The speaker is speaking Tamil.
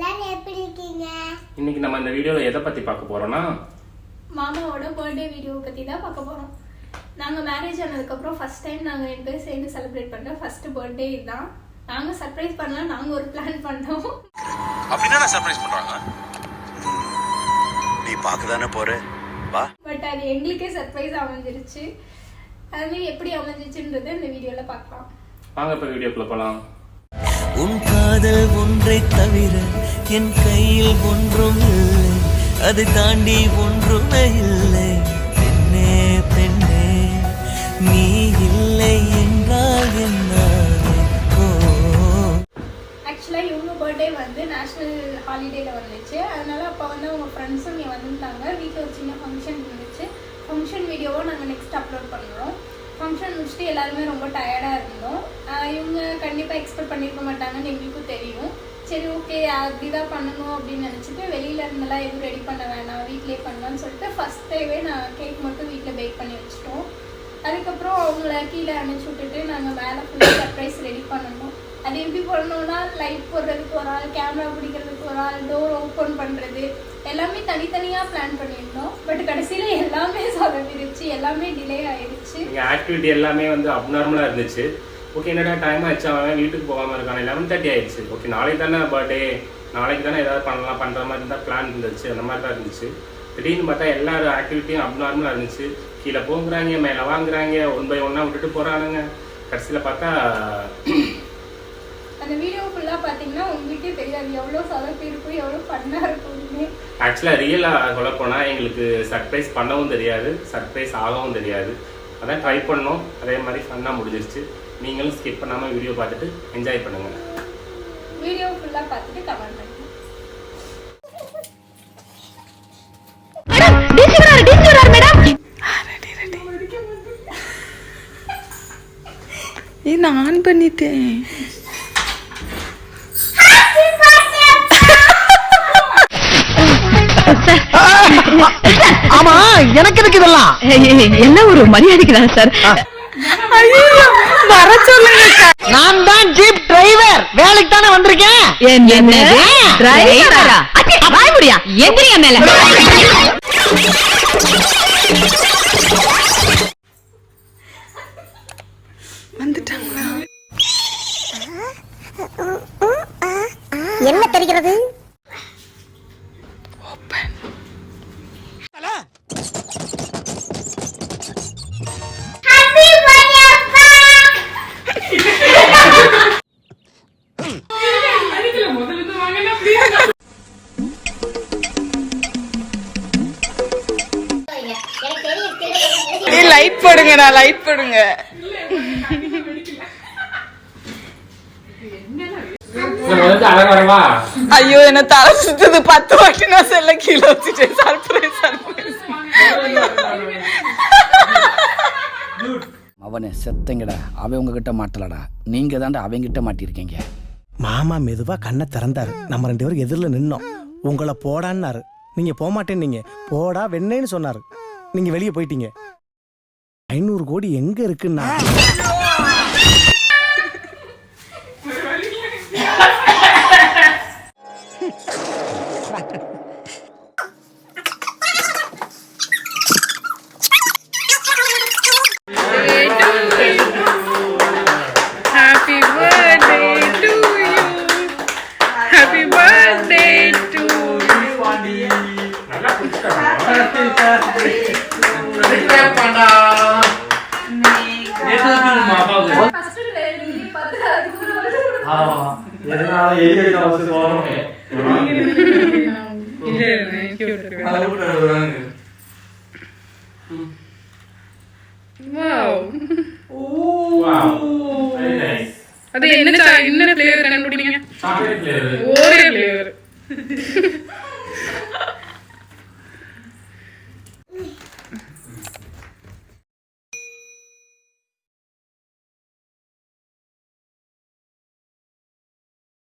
எல்லாரும் எப்படி இருக்கீங்க? இன்னைக்கு நம்ம இந்த வீடியோல எதை பத்தி பார்க்க போறோம்னா மாமாவோட பர்த்டே வீடியோ பத்தி தான் பார்க்க போறோம். நாங்க மேரேஜ் ஆனதுக்கு அப்புறம் ஃபர்ஸ்ட் டைம் நாங்க ரெண்டு பேரும் சேர்ந்து செலிப்ரேட் பண்ற ஃபர்ஸ்ட் பர்த்டே இதுதான். நாங்க சர்ப்ரைஸ் பண்ணலாம் நாங்க ஒரு பிளான் பண்ணோம். அப்படினா நான் சர்ப்ரைஸ் பண்றாங்க. நீ பார்க்கதானே போற வா. பட் அது எங்களுக்கே சர்ப்ரைஸ் அமைஞ்சிருச்சு. அது எப்படி அமைஞ்சிச்சுன்றதை இந்த வீடியோல பார்க்கலாம். வாங்க இப்ப வீடியோக்குள்ள போலாம். உன் காதல் ஒன்றை தவிர என் கையில் ஒன்றும் இல்லை, அதை தாண்டி ஒன்றுமே இல்லை. பெண்ணே பெண்ணே நீ இல்லை என்றால் என்ன? ஆக்சுவலாக இவங்க பர்த்டே வந்து நேஷ்னல் ஹாலிடேல வந்துச்சு. அதனால அப்போ வந்து அவங்க ஃப்ரெண்ட்ஸும் இங்கே வந்துட்டாங்க. வீட்டில் ஒரு சின்ன ஃபங்க்ஷன் இருந்துச்சு. ஃபங்க்ஷன் வீடியோவை நாங்கள் நெக்ஸ்ட் அப்லோட் பண்ணுறோம். ஃபங்க்ஷன் முடிச்சுட்டு எல்லாருமே ரொம்ப டயர்டாக இருந்தோம். இவங்க கண்டிப்பாக எக்ஸ்பெக்ட் பண்ணியிருக்க மாட்டாங்கன்னு எங்களுக்கும் தெரியும். சரி ஓகே அப்படி தான் பண்ணணும் அப்படின்னு நினச்சிட்டு வெளியில் இருந்தெல்லாம் எதுவும் ரெடி பண்ண வேணாம், வீட்டிலே பண்ணலான்னு சொல்லிட்டு ஃபஸ்ட் டேவே நான் கேக் மட்டும் வீட்டில் பேக் பண்ணி வச்சுட்டோம். அதுக்கப்புறம் அவங்கள கீழே அனுப்பிச்சி விட்டுட்டு நாங்கள் மேலே ஃபுல்லாக சர்ப்ரைஸ் ரெடி பண்ணணும். அது எப்படி பண்ணணும்னா லைட் போடுறதுக்கு ஒரு ஆள், கேமரா பிடிக்கிறதுக்கு ஒரு ஆள், டோர் ஓப்பன் பண்ணுறது எல்லாமே தனித்தனியாக பிளான் பண்ணியிருந்தோம். பட் கடைசியில் எல்லாமே சொதப்பிடுச்சு, எல்லாமே டிலே ஆயிடுச்சு. எங்கள் ஆக்டிவிட்டி எல்லாமே வந்து அப்நார்மலாக இருந்துச்சு. ஓகே என்னடா டைம் ஆயிடுச்சு, அவன் வீட்டுக்கு போகாமல் இருக்கான். 11:30 ஆயிடுச்சு. ஓகே நாளைக்கு தானே பர்த்டே, நாளைக்கு தானே ஏதாவது பண்ணலாம் பண்ணுற மாதிரி இருந்தால் பிளான் இருந்துச்சு. அந்த மாதிரி தான் இருந்துச்சு. திடீர்னு பார்த்தா எல்லா ஆக்டிவிட்டியும் அப்நார்மலாக இருந்துச்சு. கீழே போங்கிறாங்க, மேலே வாங்குறாங்க, 1 by 1 விட்டுட்டு போகிறானுங்க. கடைசியில் பார்த்தா அந்த வீடியோ ஃபுல்லாக பார்த்தீங்கன்னா உங்களுக்கே தெரியாது எவ்வளோ சொதப்பி இருக்கும், எவ்வளோ ஃபன்னாக இருக்கும்னு. ஆக்சுவலாக ரியலாக சொல்ல போனால் எங்களுக்கு சர்ப்ரைஸ் பண்ணவும் தெரியாது, சர்ப்ரைஸ் ஆகவும் தெரியாது. அதான் ட்ரை பண்ணோம், அதே மாதிரி ஃபன்னாக முடிஞ்சிருச்சு. நீங்களும் ஸ்கிப் பண்ணாமல் வீடியோ பார்த்துட்டு என்ஜாய் பண்ணுங்கள். வீடியோ ஃபுல்லாக பார்த்துட்டு கமெண்ட் பண்ணுங்க. நான் ஆன் பண்ணிட்டேன். ஆமா எனக்கு எதுக்கு இதெல்லாம்? என்ன ஒரு மரியாதைக்கு தான் சார். வர சொல்லுங்க. நான் தான் ஜீப் டிரைவர், வேலைக்கு தானே வந்திருக்கேன். என்னது டிரைவரா? வாய் முடியா எந்திரியா மேல. வந்துட்டாங்களா? என்ன தெரிகிறது? லைட் போடுங்கடா, லைட் போடுங்க. ஐயோ என்ன தலை சுத்துது. 10 வாட்டி நான் செல்ல கீழே வச்சுட்டேன். Surprise surprise. அவனே செத்தங்கடா, அவன் உங்ககிட்ட மாட்டலடா, நீங்க தாண்டா அவங்கிட்ட மாட்டிருக்கீங்க. மாமா மெதுவா கண்ணை திறந்தாரு. நம்ம 2 பேரும் எதிரில் நின்னோம். உங்களை போடான்னாரு. நீங்க போக மாட்டேன்னு, நீங்க போடா வெண்ணேன்னு சொன்னாரு. நீங்க வெளியே போயிட்டீங்க. 500 கோடி எங்க இருக்குன்னா Happy birthday to you. Happy birthday to you. நல்லா குடிச்சிட்டாங்க. அது என்ன ஃப்ளேவர் கண்டுபிடிங்க? Chocolate flavour. ஒரே ஃப்ளேவர்.